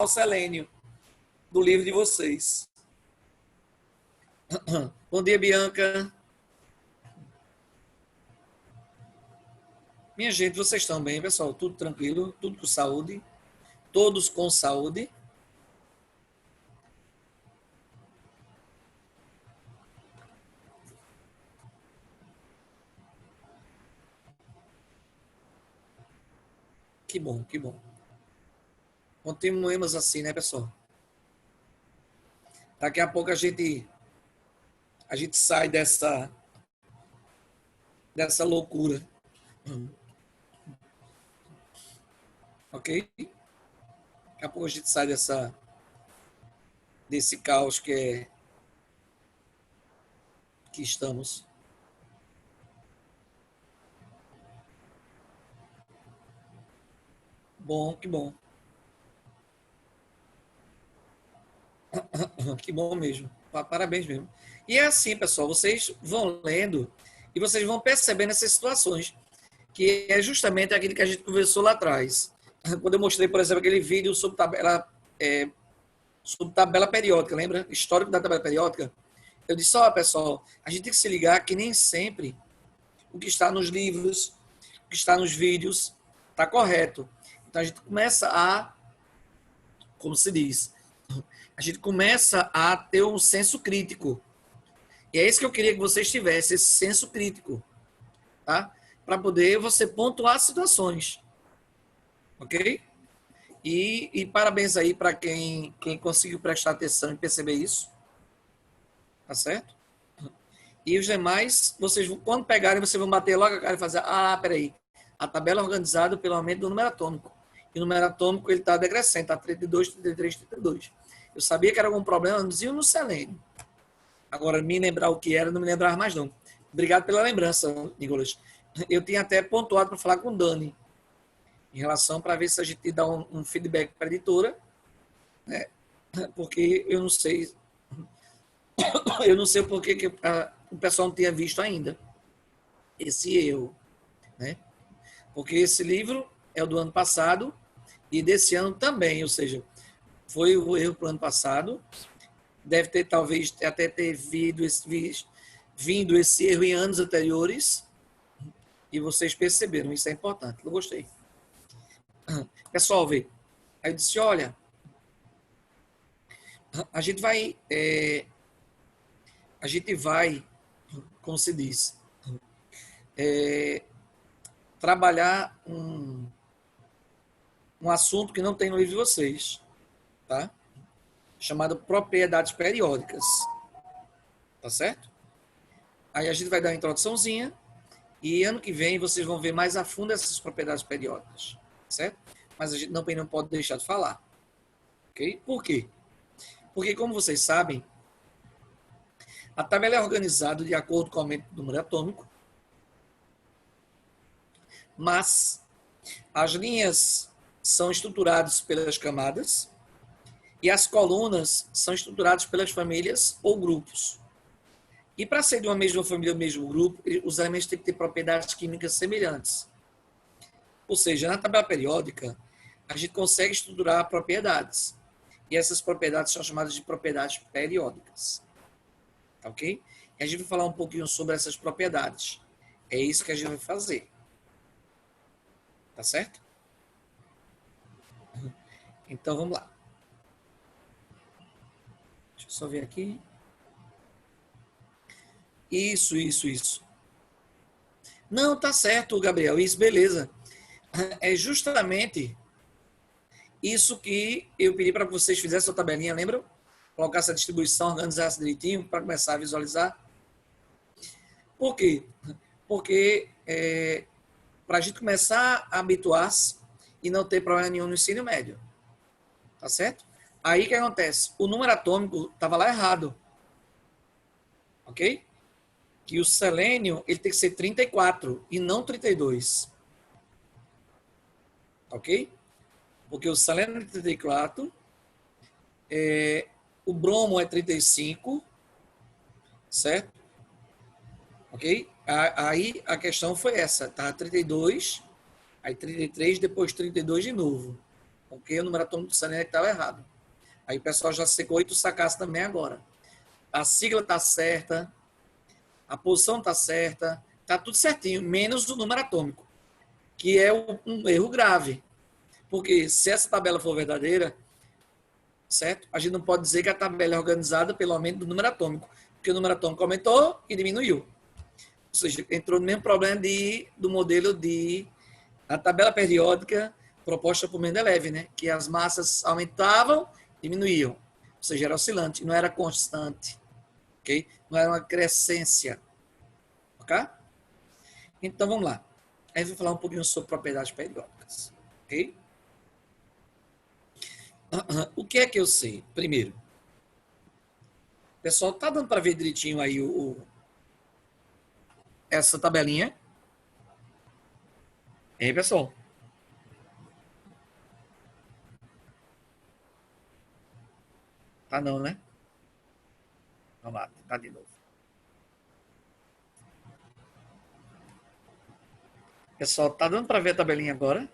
o selênio do livro de vocês. Bom dia, Bianca. Minha gente, vocês estão bem, pessoal? Tudo tranquilo? Tudo com saúde? Todos com saúde? Que bom, que bom. Continuemos assim, né, pessoal? Daqui a pouco a gente sai dessa loucura. Ok? Daqui a pouco a gente sai desse caos que estamos. Bom, que bom. Que bom mesmo. Parabéns mesmo. E é assim, pessoal, vocês vão lendo e vocês vão percebendo essas situações, que é justamente aquilo que a gente conversou lá atrás. Quando eu mostrei, por exemplo, aquele vídeo sobre tabela periódica, lembra? Histórico da tabela periódica. Eu disse, ó, pessoal, a gente tem que se ligar que nem sempre o que está nos livros, o que está nos vídeos, está correto. Então a gente começa como se diz, a gente começa a ter um senso crítico. E é isso que eu queria que vocês tivessem, esse senso crítico, tá? Para poder você pontuar situações. Ok? E parabéns aí para quem conseguiu prestar atenção e perceber isso. Tá certo? E os demais, vocês, quando pegarem, vocês vão bater logo a cara e fazer, peraí, a tabela é organizada pelo aumento do número atômico. E o número atômico, ele está decrescente, está 32, 33, 32. Eu sabia que era algum problema no selênio. Agora, me lembrar o que era, não me lembrava mais não. Obrigado pela lembrança, Nicolas. Eu tinha até pontuado para falar com o Dani, em relação para ver se a gente dá um feedback para a editora, né? Porque eu não sei porque que o pessoal não tinha visto ainda esse erro, né? Porque esse livro é o do ano passado e desse ano também, ou seja, foi o erro para o ano passado, deve ter talvez até ter vindo esse erro em anos anteriores e vocês perceberam, isso é importante, eu gostei. Pessoal, vê, aí eu disse, olha, a gente vai, como se diz, trabalhar um assunto que não tem no livro de vocês, tá? Chamado propriedades periódicas, tá certo? Aí a gente vai dar uma introduçãozinha e ano que vem vocês vão ver mais a fundo essas propriedades periódicas, certo? Mas a gente não pode deixar de falar, ok? Por quê? Porque, como vocês sabem, a tabela é organizada de acordo com o aumento do número atômico, mas as linhas são estruturadas pelas camadas e as colunas são estruturadas pelas famílias ou grupos. E para ser de uma mesma família ou mesmo grupo, os elementos têm que ter propriedades químicas semelhantes. Ou seja, na tabela periódica, a gente consegue estruturar propriedades. E essas propriedades são chamadas de propriedades periódicas. Tá ok? E a gente vai falar um pouquinho sobre essas propriedades. É isso que a gente vai fazer. Tá certo? Então, vamos lá. Deixa eu só ver aqui. Isso. Não, tá certo, Gabriel. Isso, beleza. É justamente isso que eu pedi para que vocês fizessem a tabelinha, lembram? Colocar essa distribuição, organizasse direitinho para começar a visualizar. Por quê? Porque para a gente começar a habituar-se e não ter problema nenhum no ensino médio. Tá certo? Aí o que acontece? O número atômico estava lá errado. Ok? Que o selênio ele tem que ser 34 e não 32. Ok? Porque o selênio é 34, o bromo é 35, certo? Ok? Aí a questão foi essa, tá? 32, aí 33, depois 32 de novo. Porque o número atômico do selênio estava errado. Aí o pessoal já secou e tu sacasse também agora. A sigla está certa, a posição está certa, está tudo certinho, menos o número atômico, que é um erro grave. Porque se essa tabela for verdadeira, certo? A gente não pode dizer que a tabela é organizada pelo aumento do número atômico, porque o número atômico aumentou e diminuiu. Ou seja, entrou no mesmo problema do modelo a tabela periódica proposta por Mendeleev, né? Que as massas aumentavam, diminuíam. Ou seja, era oscilante, não era constante. Ok? Não era uma crescência. Ok? Então, vamos lá. Aí eu vou falar um pouquinho sobre propriedades periódicas. Ok? O que é que eu sei? Primeiro, pessoal, tá dando para ver direitinho aí essa tabelinha? E aí, pessoal? Tá não, né? Vamos lá, tentar de novo. Pessoal, tá dando para ver a tabelinha agora?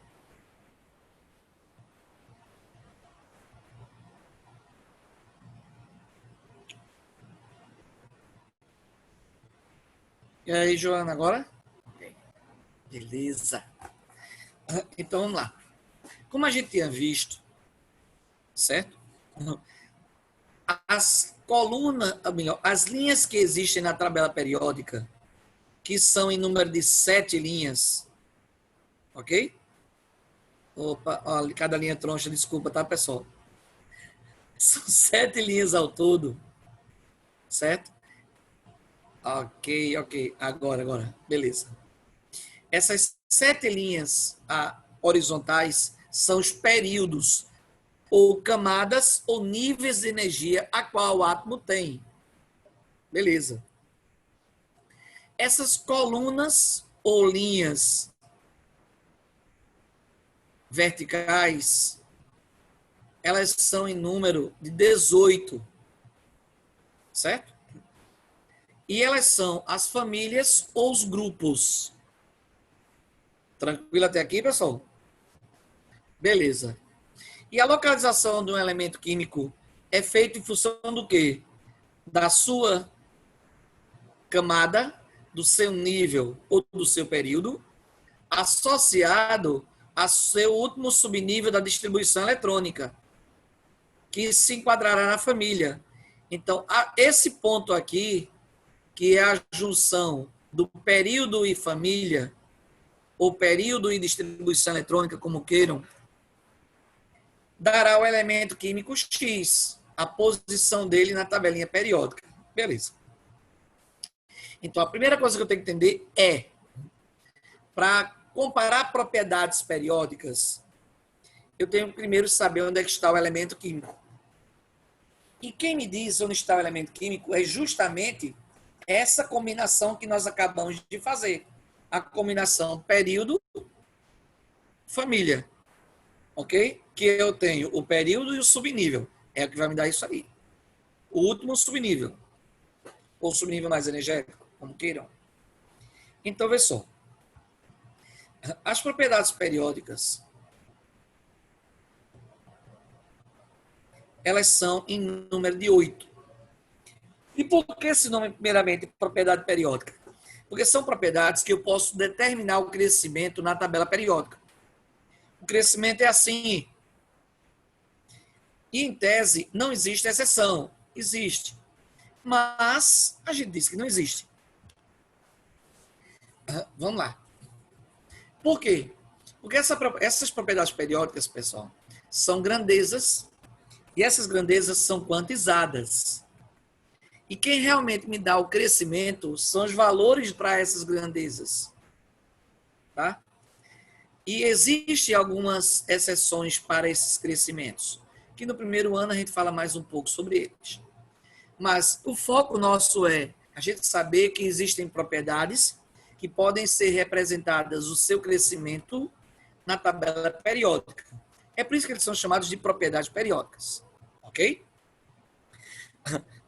E aí, Joana, agora? Beleza. Então, vamos lá. Como a gente tinha visto, certo? As colunas, melhor, as linhas que existem na tabela periódica, que são em número de 7 linhas, ok? Opa, ó, cada linha troncha, desculpa, tá, pessoal? São 7 linhas ao todo, certo? Ok. Agora. Beleza. Essas 7 linhas horizontais são os períodos ou camadas ou níveis de energia a qual o átomo tem. Beleza. Essas colunas ou linhas verticais, elas são em número de 18, certo? E elas são as famílias ou os grupos. Tranquilo até aqui, pessoal? Beleza. E a localização de um elemento químico é feita em função do quê? Da sua camada, do seu nível ou do seu período, associado ao seu último subnível da distribuição eletrônica, que se enquadrará na família. Então, esse ponto aqui, que é a junção do período e família, ou período e distribuição eletrônica, como queiram, dará o elemento químico X, a posição dele na tabelinha periódica. Beleza. Então, a primeira coisa que eu tenho que entender é, para comparar propriedades periódicas, eu tenho que primeiro saber onde é que está o elemento químico. E quem me diz onde está o elemento químico é justamente essa combinação que nós acabamos de fazer. A combinação período-família. Ok? Que eu tenho o período e o subnível. É o que vai me dar isso aí. O último subnível. Ou subnível mais energético, como queiram. Então, vê só. As propriedades periódicas, elas são em número de 8. E por que esse nome, primeiramente, propriedade periódica? Porque são propriedades que eu posso determinar o crescimento na tabela periódica. O crescimento é assim. E, em tese, não existe exceção. Existe. Mas a gente diz que não existe. Vamos lá. Por quê? Porque essas propriedades periódicas, pessoal, são grandezas e essas grandezas são quantizadas. E quem realmente me dá o crescimento são os valores para essas grandezas. Tá? E existem algumas exceções para esses crescimentos, que no primeiro ano a gente fala mais um pouco sobre eles. Mas o foco nosso é a gente saber que existem propriedades que podem ser representadas o seu crescimento na tabela periódica. É por isso que eles são chamados de propriedades periódicas. Ok?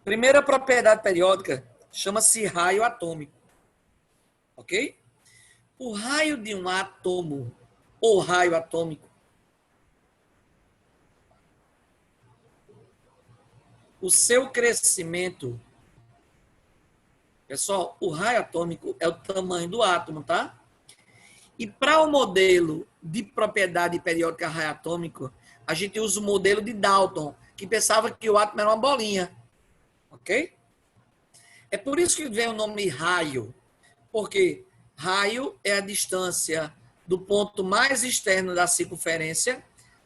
Primeira propriedade periódica chama-se raio atômico. Ok? O raio de um átomo ou raio atômico o seu crescimento, pessoal, o raio atômico é o tamanho do átomo, tá? E para o modelo de propriedade periódica raio atômico, a gente usa o modelo de Dalton, que pensava que o átomo era uma bolinha, ok? É por isso que vem o nome raio, porque raio é a distância do ponto mais externo da circunferência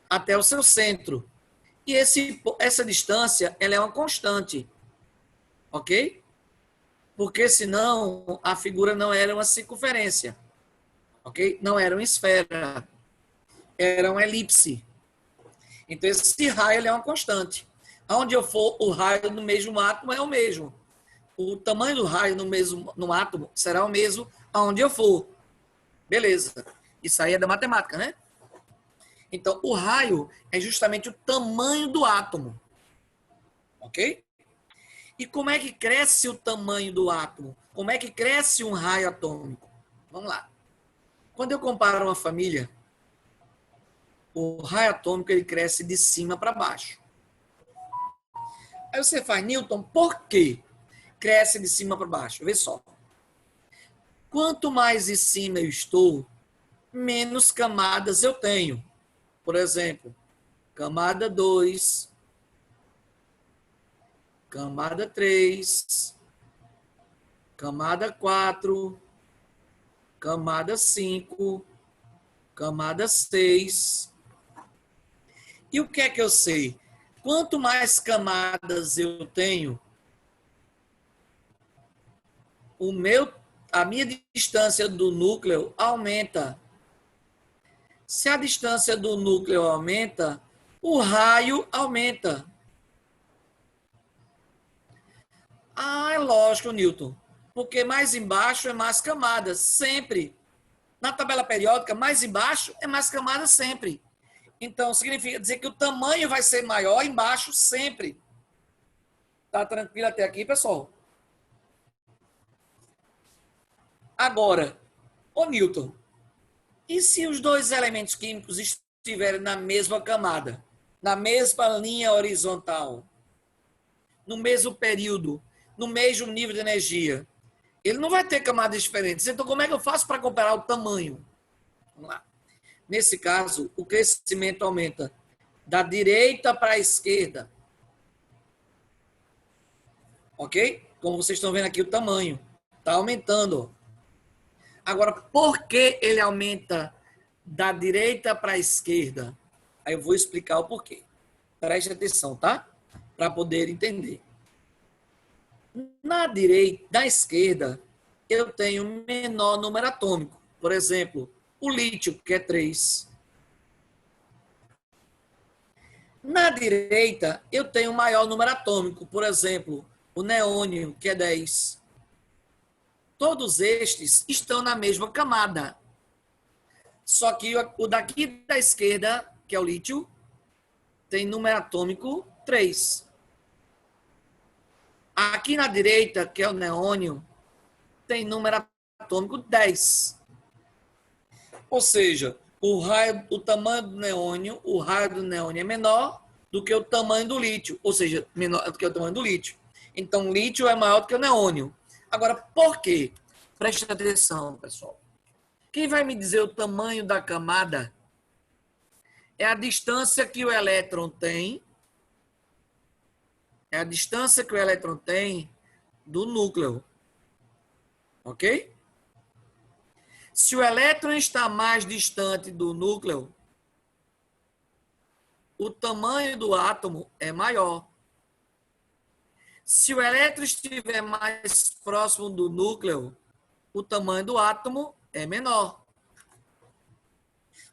até o seu centro. E essa distância, ela é uma constante, ok? Porque senão a figura não era uma circunferência, ok? Não era uma esfera, era uma elipse. Então esse raio é uma constante. Aonde eu for, o raio no mesmo átomo é o mesmo. O tamanho do raio no átomo será o mesmo aonde eu for. Beleza. Isso aí é da matemática, né? Então, o raio é justamente o tamanho do átomo. Ok? E como é que cresce o tamanho do átomo? Como é que cresce um raio atômico? Vamos lá. Quando eu comparo uma família, o raio atômico ele cresce de cima para baixo. Aí você faz, Newton, por quê cresce de cima para baixo? Vê só. Quanto mais em cima eu estou, menos camadas eu tenho. Por exemplo, camada 2, camada 3, camada 4, camada 5, camada 6. E o que é que eu sei? Quanto mais camadas eu tenho, a minha distância do núcleo aumenta. Se a distância do núcleo aumenta, o raio aumenta. Ah, é lógico, Newton. Porque mais embaixo é mais camadas, sempre. Na tabela periódica, mais embaixo é mais camadas sempre. Então, significa dizer que o tamanho vai ser maior embaixo sempre. Tá tranquilo até aqui, pessoal? Agora, ô Newton, e se os dois elementos químicos estiverem na mesma camada, na mesma linha horizontal, no mesmo período, no mesmo nível de energia? Ele não vai ter camadas diferentes. Então, como é que eu faço para comparar o tamanho? Vamos lá. Nesse caso, o crescimento aumenta da direita para a esquerda. Ok? Como vocês estão vendo aqui, o tamanho está aumentando. Agora, por que ele aumenta da direita para a esquerda? Aí eu vou explicar o porquê. Preste atenção, tá? Para poder entender. Na esquerda, eu tenho menor número atômico. Por exemplo, o lítio, que é 3. Na direita, eu tenho maior número atômico. Por exemplo, o neônio, que é 10. Todos estes estão na mesma camada. Só que o daqui da esquerda, que é o lítio, tem número atômico 3. Aqui na direita, que é o neônio, tem número atômico 10. Ou seja, o tamanho do neônio, o raio do neônio é menor do que o tamanho do lítio, ou seja, menor do que o tamanho do lítio. Então, o lítio é maior do que o neônio. Agora, por quê? Preste atenção, pessoal. Quem vai me dizer o tamanho da camada é a distância que o elétron tem. É a distância que o elétron tem do núcleo. Ok? Se o elétron está mais distante do núcleo, o tamanho do átomo é maior. Se o elétron estiver mais próximo do núcleo, o tamanho do átomo é menor.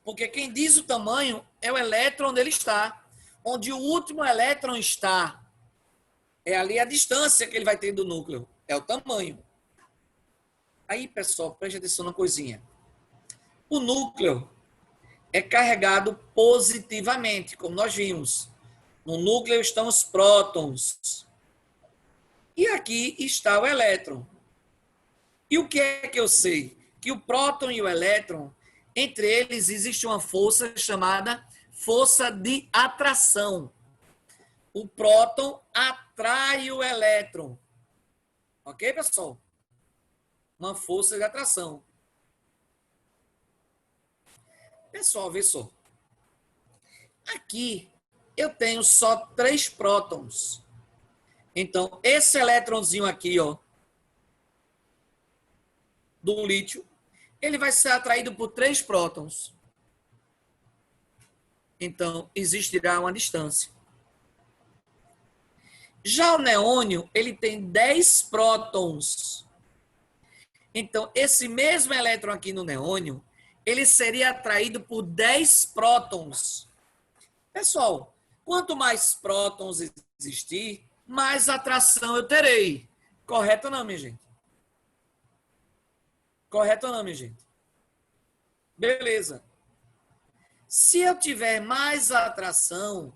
Porque quem diz o tamanho é o elétron onde ele está. Onde o último elétron está. É ali a distância que ele vai ter do núcleo. É o tamanho. Aí, pessoal, preste atenção numa coisinha. O núcleo é carregado positivamente, como nós vimos. No núcleo estão os prótons. E aqui está o elétron. E o que é que eu sei? Que o próton e o elétron, entre eles existe uma força chamada força de atração. O próton atrai o elétron. Ok, pessoal? Uma força de atração. Pessoal, vê só. Aqui eu tenho só 3 prótons. Então, esse elétronzinho aqui, ó, do lítio, ele vai ser atraído por 3 prótons. Então, existirá uma distância. Já o neônio, ele tem 10 prótons. Então, esse mesmo elétron aqui no neônio, ele seria atraído por 10 prótons. Pessoal, quanto mais prótons existir, mais atração eu terei. Correto ou não, minha gente? Correto ou não, minha gente? Beleza. Se eu tiver mais atração,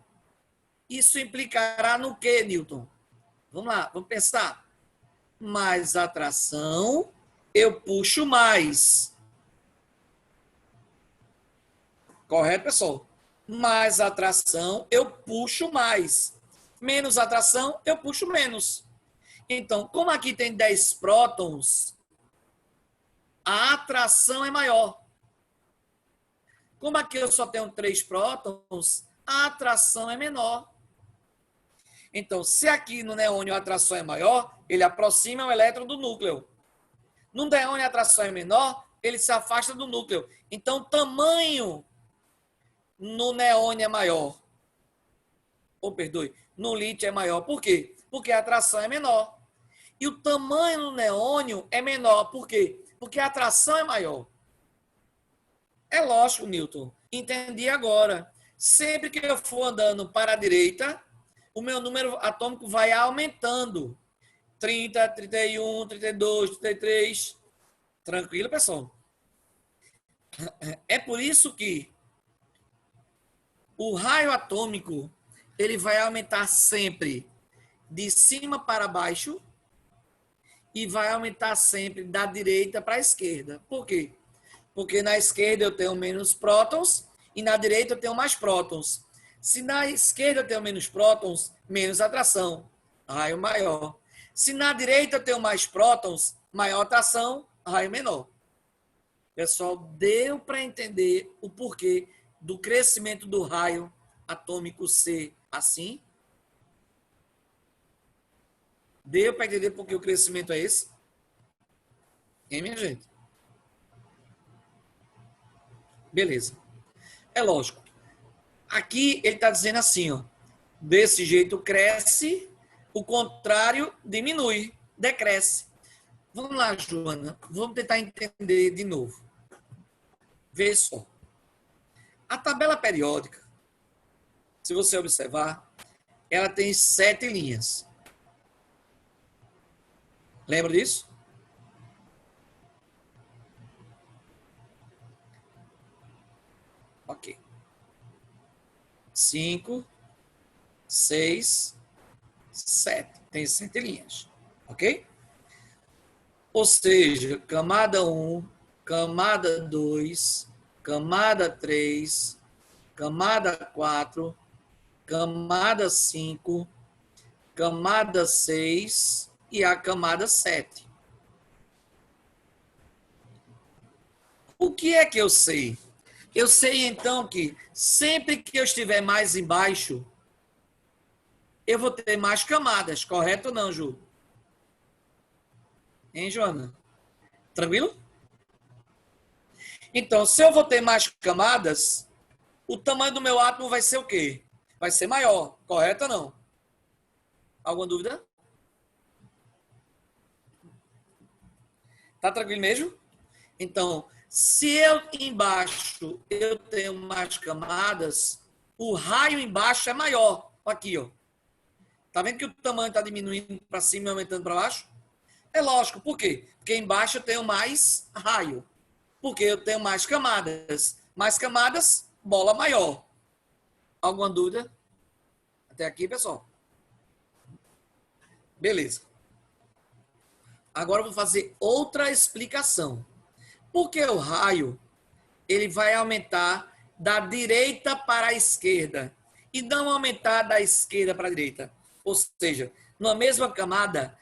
isso implicará no quê, Newton? Vamos lá, vamos pensar. Mais atração, eu puxo mais. Correto, pessoal? Mais atração, eu puxo mais. Menos atração, eu puxo menos. Então, como aqui tem 10 prótons, a atração é maior. Como aqui eu só tenho 3 prótons, a atração é menor. Então, se aqui no neônio a atração é maior, ele aproxima o elétron do núcleo. No neônio a atração é menor, ele se afasta do núcleo. Então, o tamanho no neônio é maior. Ou, perdoe, no lítio é maior. Por quê? Porque a atração é menor. E o tamanho no neônio é menor. Por quê? Porque a atração é maior. É lógico, Newton. Entendi agora. Sempre que eu for andando para a direita, o meu número atômico vai aumentando. 30, 31, 32, 33. Tranquilo, pessoal? É por isso que o raio atômico ele vai aumentar sempre de cima para baixo e vai aumentar sempre da direita para a esquerda. Por quê? Porque na esquerda eu tenho menos prótons e na direita eu tenho mais prótons. Se na esquerda eu tenho menos prótons, menos atração, raio maior. Se na direita eu tenho mais prótons, maior atração, raio menor. Pessoal, deu para entender o porquê do crescimento do raio atômico ser assim? Deu para entender por que o crescimento é esse? Hein, minha gente? Beleza. É lógico. Aqui ele está dizendo assim, ó. Desse jeito cresce, o contrário diminui, decresce. Vamos lá, Joana. Vamos tentar entender de novo. Vê só. A tabela periódica, se você observar, ela tem 7 linhas. Lembra disso? Ok. 5, 6, 7. Tem 7 linhas. Ok? Ou seja, camada 1, camada 2, camada 3, camada 4, camada 5, camada 6 e a camada 7. O que é que eu sei? Eu sei, então, que sempre que eu estiver mais embaixo, eu vou ter mais camadas, correto ou não, Ju? Hein, Joana? Tranquilo? Então, se eu vou ter mais camadas, o tamanho do meu átomo vai ser o quê? Vai ser maior, correto ou não? Alguma dúvida? Tá tranquilo mesmo? Então, se eu embaixo eu tenho mais camadas, o raio embaixo é maior. Aqui, ó. Tá vendo que o tamanho está diminuindo para cima e aumentando para baixo? É lógico. Por quê? Porque embaixo eu tenho mais raio. Porque eu tenho mais camadas. Mais camadas, bola maior. Alguma dúvida? Até aqui, pessoal? Beleza. Agora eu vou fazer outra explicação. Porque o raio ele vai aumentar da direita para a esquerda. e não aumentar da esquerda para a direita. Ou seja, numa mesma camada,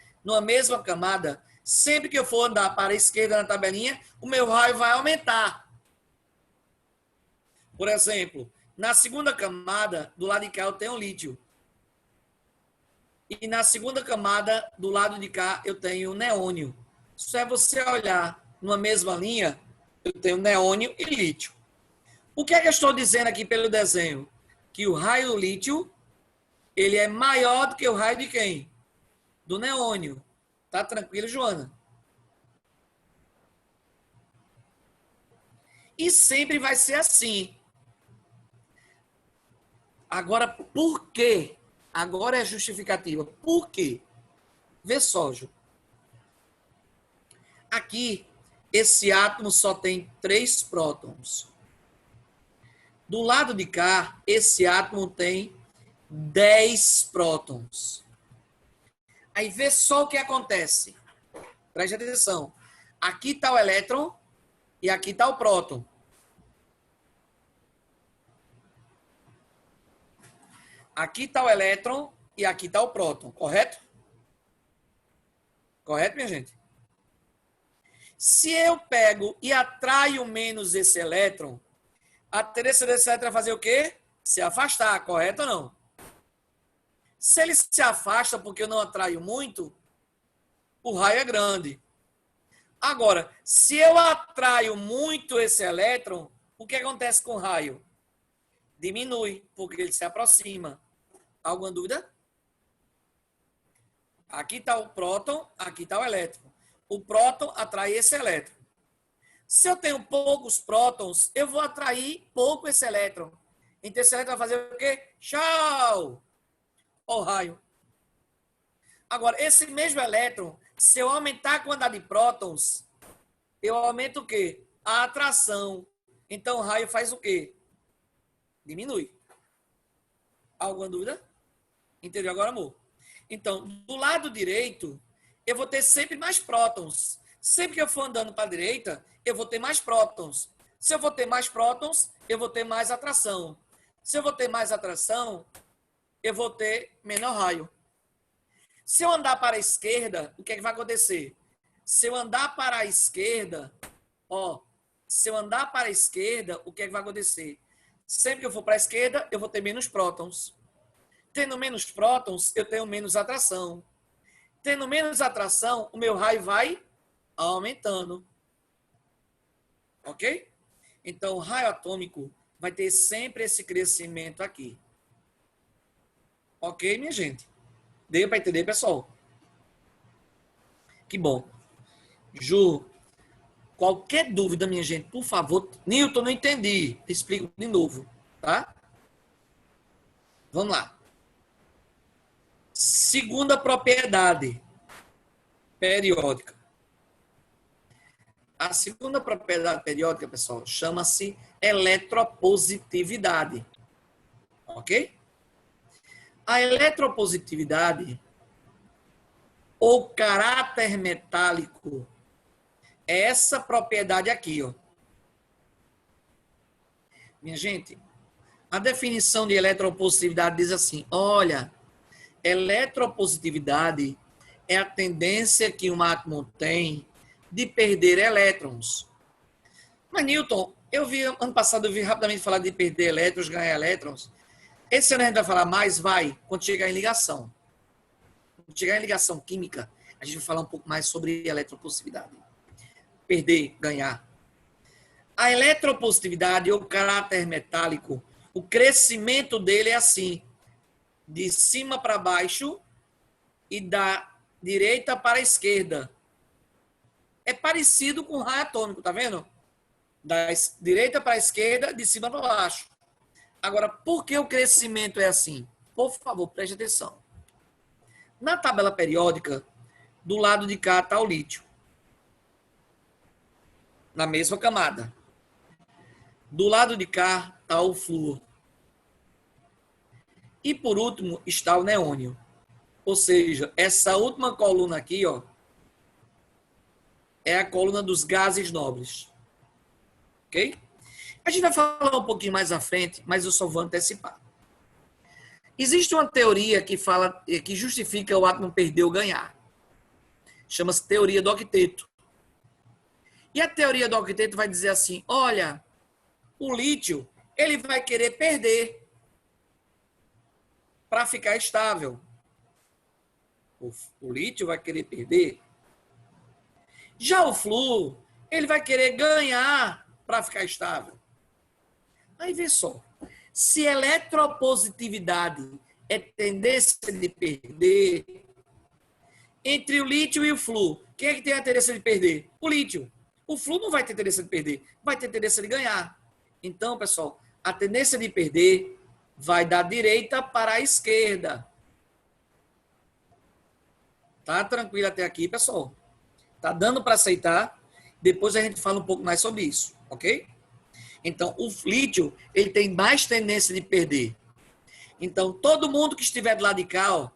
sempre que eu for andar para a esquerda na tabelinha, o meu raio vai aumentar. Por exemplo, na segunda camada, do lado de cá, eu tenho lítio. E na segunda camada, do lado de cá, eu tenho neônio. Isso é você olhar numa mesma linha, eu tenho neônio e lítio. O que é que eu estou dizendo aqui pelo desenho? Que o raio do lítio, ele é maior do que o raio de quem? Do neônio. Tá tranquilo, Joana? E sempre vai ser assim. Agora, por quê? Agora é justificativa. Por quê? Vê só, Ju. Aqui, esse átomo só tem 3 prótons. Do lado de cá, esse átomo tem 10 prótons. Aí vê só o que acontece. Preste atenção. Aqui está o elétron e aqui está o próton. Aqui está o elétron e aqui está o próton, correto? Correto, minha gente? Se eu pego e atraio menos esse elétron, a tendência desse elétron é fazer o quê? Se afastar, correto ou não? Se ele se afasta porque eu não atraio muito, o raio é grande. Agora, se eu atraio muito esse elétron, o que acontece com o raio? Diminui, porque ele se aproxima. Alguma dúvida? Aqui está o próton, aqui está o elétron. O próton atrai esse elétron. Se eu tenho poucos prótons, eu vou atrair pouco esse elétron. Então esse elétron vai fazer o quê? Tchau! Ó o raio. Agora, esse mesmo elétron, se eu aumentar a quantidade de prótons, eu aumento o quê? A atração. Então o raio faz o quê? Diminui. Alguma dúvida? Entendeu agora, amor? Então, do lado direito, eu vou ter sempre mais prótons. Sempre que eu for andando para a direita, eu vou ter mais prótons. Se eu vou ter mais prótons, eu vou ter mais atração. Se eu vou ter mais atração, eu vou ter menor raio. Se eu andar para a esquerda, o que é que vai acontecer? Se eu andar para a esquerda, se eu andar para a esquerda, o que é que vai acontecer? Sempre que eu for para a esquerda, eu vou ter menos prótons. Tendo menos prótons, eu tenho menos atração. Tendo menos atração, o meu raio vai aumentando. Ok? Então, o raio atômico vai ter sempre esse crescimento aqui. Ok, minha gente? Deu para entender, pessoal? Que bom. Ju, qualquer dúvida, minha gente, por favor. Newton, não entendi. Explico de novo, tá? Vamos lá. Segunda propriedade periódica. A segunda propriedade periódica, pessoal, chama-se eletropositividade. Ok? A eletropositividade, ou caráter metálico, é essa propriedade aqui, ó. Minha gente, a definição de eletropositividade diz assim: olha, eletropositividade é a tendência que um átomo tem de perder elétrons. Mas, Newton, ano passado eu vi rapidamente falar de perder elétrons, ganhar elétrons. Esse ano a gente vai falar mais, quando chegar em ligação. Quando chegar em ligação química, a gente vai falar um pouco mais sobre eletropositividade. Perder, ganhar. A eletropositividade, ou caráter metálico, o crescimento dele é assim, de cima para baixo e da direita para a esquerda. É parecido com o raio atômico, tá vendo? Da direita para a esquerda, de cima para baixo. Agora, por que o crescimento é assim? Por favor, preste atenção. Na tabela periódica, do lado de cá está o lítio. Na mesma camada. Do lado de cá está o flúor. E por último está o neônio. Ou seja, essa última coluna aqui, ó, é a coluna dos gases nobres. Ok? A gente vai falar um pouquinho mais à frente, mas eu só vou antecipar. Existe uma teoria que fala, que justifica o átomo perder ou ganhar. Chama-se teoria do octeto. E a teoria do octeto vai dizer assim, olha, o lítio, ele vai querer perder para ficar estável. O lítio vai querer perder. Já o flúor, ele vai querer ganhar para ficar estável. Aí vê só, se eletropositividade é tendência de perder, entre o lítio e o flúor, quem é que tem a tendência de perder? O lítio. O flúor não vai ter tendência de perder, vai ter tendência de ganhar. Então, pessoal, a tendência de perder vai da direita para a esquerda. Tá tranquilo até aqui, pessoal? Tá dando para aceitar? Depois a gente fala um pouco mais sobre isso, ok? Então, o lítio, ele tem mais tendência de perder. Então, todo mundo que estiver do lado de cá, ó,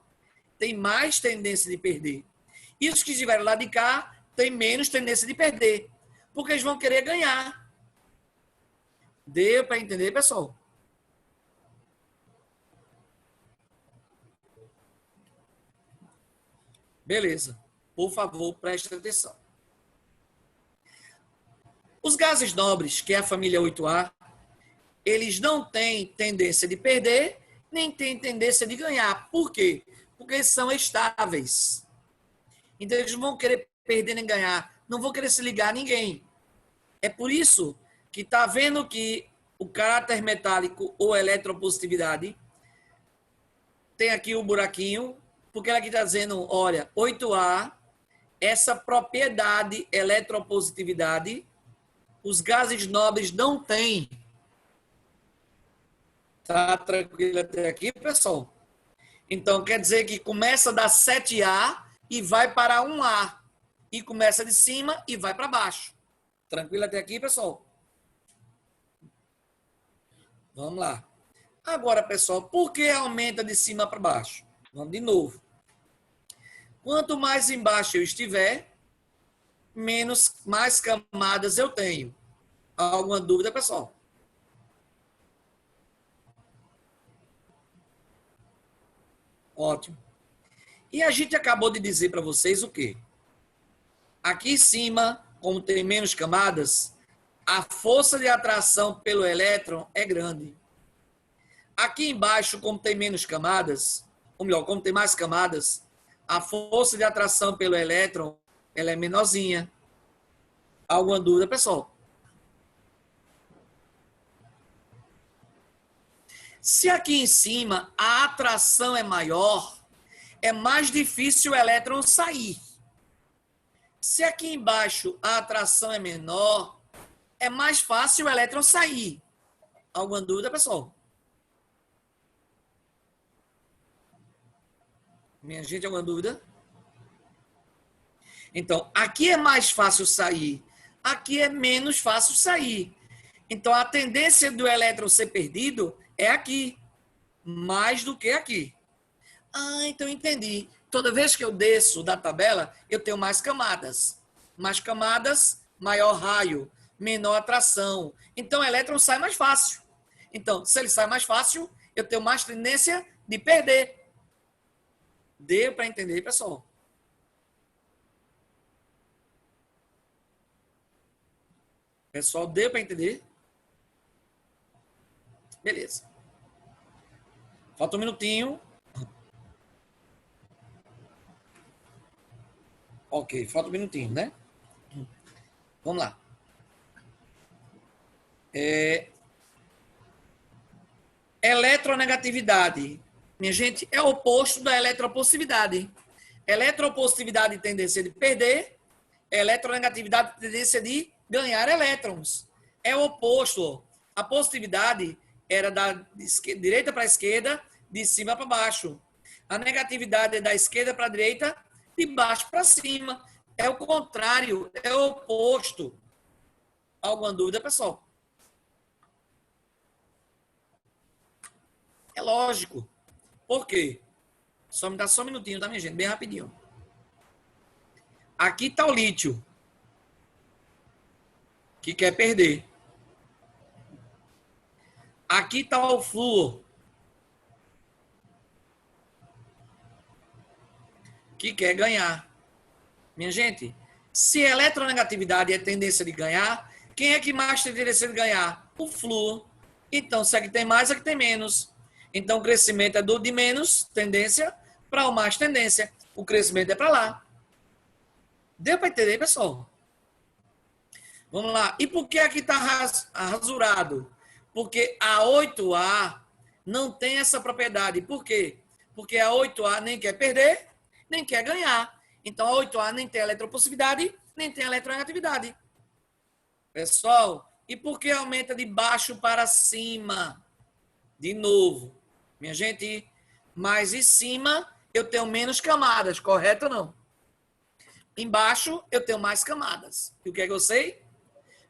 tem mais tendência de perder. E os que estiverem do lado de cá, tem menos tendência de perder. Porque eles vão querer ganhar. Deu para entender, pessoal? Beleza. Por favor, preste atenção. Os gases nobres, que é a família 8A, eles não têm tendência de perder, nem têm tendência de ganhar. Por quê? Porque eles são estáveis. Então, eles não vão querer perder nem ganhar. Não vão querer se ligar a ninguém. É por isso que está vendo que o caráter metálico ou eletropositividade tem aqui o buraquinho, porque ela aqui está dizendo, olha, 8A, essa propriedade eletropositividade, os gases nobres não têm. Tá tranquilo até aqui, pessoal? Então, quer dizer que começa da 7A e vai para 1A. E começa de cima e vai para baixo. Tranquilo até aqui, pessoal? Vamos lá. Agora, pessoal, por que aumenta de cima para baixo? Vamos de novo. Quanto mais embaixo eu estiver, mais camadas eu tenho. Alguma dúvida, pessoal? Ótimo. E a gente acabou de dizer para vocês o quê? Aqui em cima, como tem menos camadas, a força de atração pelo elétron é grande. Aqui embaixo, como tem menos camadas, ou melhor, como tem mais camadas, a força de atração pelo elétron ela é menorzinha. Alguma dúvida, pessoal? Se aqui em cima a atração é maior, é mais difícil o elétron sair. Se aqui embaixo a atração é menor, é mais fácil o elétron sair. Alguma dúvida, pessoal? Minha gente, alguma dúvida? Então, aqui é mais fácil sair, aqui é menos fácil sair. Então, a tendência do elétron ser perdido é aqui, mais do que aqui. Ah, então entendi. Toda vez que eu desço da tabela, eu tenho mais camadas. Mais camadas, maior raio, menor atração. Então, o elétron sai mais fácil. Então, se ele sai mais fácil, eu tenho mais tendência de perder. Deu para entender, pessoal? Pessoal, deu para entender? Beleza. Falta um minutinho. Ok, falta um minutinho, né? Vamos lá. Eletronegatividade. Minha gente, é o oposto da eletropositividade. Eletropositividade tendência de perder, eletronegatividade tendência de ganhar elétrons. É o oposto. A positividade era da direita para a esquerda, de cima para baixo. A negatividade é da esquerda para a direita, de baixo para cima. É o contrário, é o oposto. Alguma dúvida, pessoal? É lógico. Por quê? Só me dá só um minutinho, tá, minha gente? Bem rapidinho. Aqui está o lítio, que quer perder. Aqui está o flúor, que quer ganhar. Minha gente, se eletronegatividade é tendência de ganhar, quem é que mais tem tendência de ganhar? O fluor. Então, se é que tem mais, é que tem menos. Então, o crescimento é do de menos tendência para o mais tendência. O crescimento é para lá. Deu para entender, pessoal? Vamos lá. E por que aqui está rasurado? Porque a 8A não tem essa propriedade. Por quê? Porque a 8A nem quer perder, nem quer ganhar. Então, a 8A nem tem eletropossibilidade, nem tem eletronegatividade. Pessoal, e por que aumenta de baixo para cima? De novo, minha gente, mais em cima eu tenho menos camadas, correto ou não? Embaixo eu tenho mais camadas. E o que é que eu sei?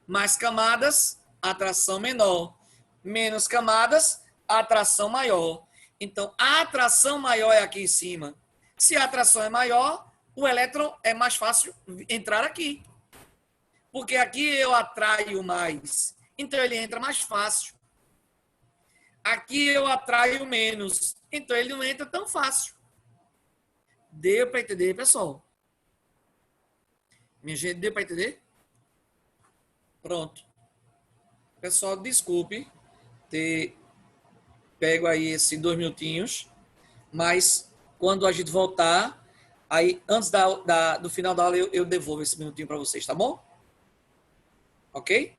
Mais camadas, atração menor. Menos camadas, atração maior. Então, a atração maior é aqui em cima. Se a atração é maior, o elétron é mais fácil entrar aqui. Porque aqui eu atraio mais. Então, ele entra mais fácil. Aqui eu atraio menos. Então, ele não entra tão fácil. Deu para entender, pessoal? Minha gente, deu para entender? Pronto. Pessoal, desculpe ter pego aí esses 2 minutinhos, mas quando a gente voltar, aí antes do final da aula eu devolvo esse minutinho para vocês, tá bom? Ok?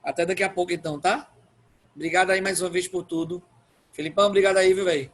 Até daqui a pouco então, tá? Obrigado aí mais uma vez por tudo. Felipão, obrigado aí, viu, velho?